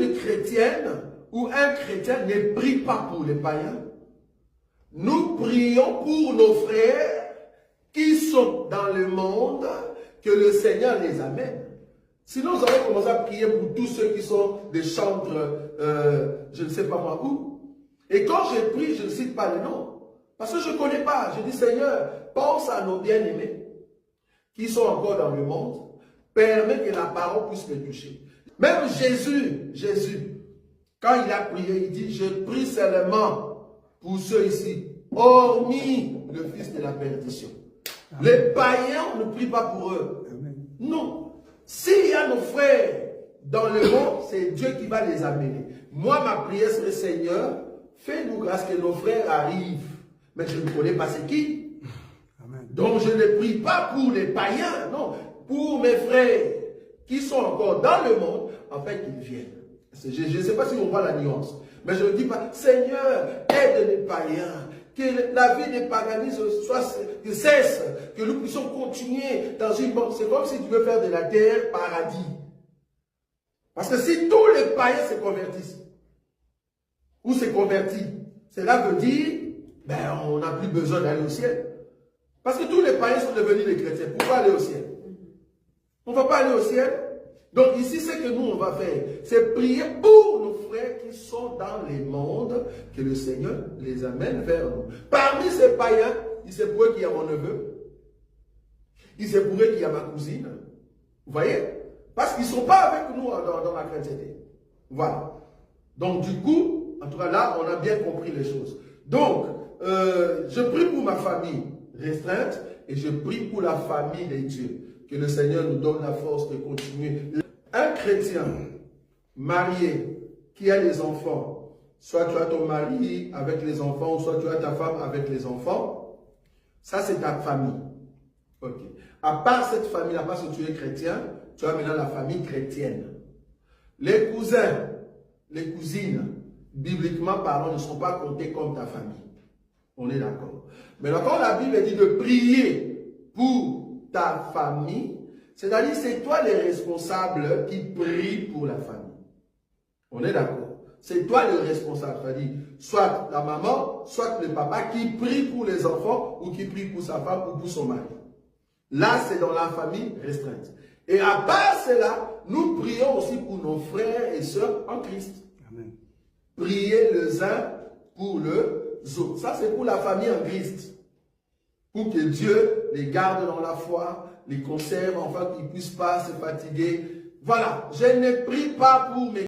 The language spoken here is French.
une chrétienne ou un chrétien ne prie pas pour les païens. Nous prions pour nos frères qui sont dans le monde, que le Seigneur les amène. Sinon, nous allons commencer à prier pour tous ceux qui sont des chantres, je ne sais pas moi où. Et quand je prie, je ne cite pas les noms. Parce que je ne connais pas. Je dis, Seigneur, pense à nos bien-aimés qui sont encore dans le monde. Permets que la parole puisse les toucher. Même Jésus, quand il a prié, il dit, je prie seulement pour ceux ici, hormis le fils de la perdition. Amen. Les païens, on ne prie pas pour eux. Amen. Non. S'il y a nos frères dans le monde, c'est Dieu qui va les amener. Moi, ma prière serait, Seigneur, fais-nous grâce que nos frères arrivent. Mais je ne connais pas c'est qui. Amen. Donc je ne prie pas pour les païens, non. Pour mes frères qui sont encore dans le monde, en fait, qu'ils viennent. Je ne sais pas si on voit la nuance. Mais je ne dis pas, Seigneur, aide les païens. Que la vie des paganismes cesse, que nous puissions continuer dans une banque. C'est comme si tu veux faire de la terre paradis. Parce que si tous les païens se convertissent, ou se convertissent, cela veut dire, ben, on n'a plus besoin d'aller au ciel. Parce que tous les païens sont devenus des chrétiens. Pourquoi aller au ciel? On ne va pas aller au ciel. Donc ici, ce que nous, on va faire, c'est prier pour nos frères qui sont dans les mondes, que le Seigneur les amène vers nous. Parmi ces païens, il se pourrait qu'il y a mon neveu. Il se pourrait qu'il y a ma cousine. Vous voyez? Parce qu'ils ne sont pas avec nous dans la chrétienté. Voilà. Donc du coup, en tout cas là, on a bien compris les choses. Donc, je prie pour ma famille restreinte et je prie pour la famille des dieux. Que le Seigneur nous donne la force de continuer. Un chrétien marié qui a des enfants, soit tu as ton mari avec les enfants, soit tu as ta femme avec les enfants, ça c'est ta famille. Ok. À part cette famille-là, parce que tu es chrétien, tu as maintenant la famille chrétienne. Les cousins, les cousines, bibliquement parlant, ne sont pas comptés comme ta famille. On est d'accord. Mais quand la Bible dit de prier pour ta famille, c'est-à-dire c'est toi les responsables qui prient pour la famille. On est d'accord. C'est toi le responsable, c'est-à-dire soit la maman, soit le papa qui prie pour les enfants ou qui prie pour sa femme ou pour son mari. Là, c'est dans la famille restreinte. Et à part cela, nous prions aussi pour nos frères et sœurs en Christ. Amen. Priez les uns pour les autres. Ça, c'est pour la famille en Christ. Pour que Dieu les garde dans la foi, les conserve, enfin qu'ils ne puissent pas se fatiguer. Voilà, je ne prie pas pour mes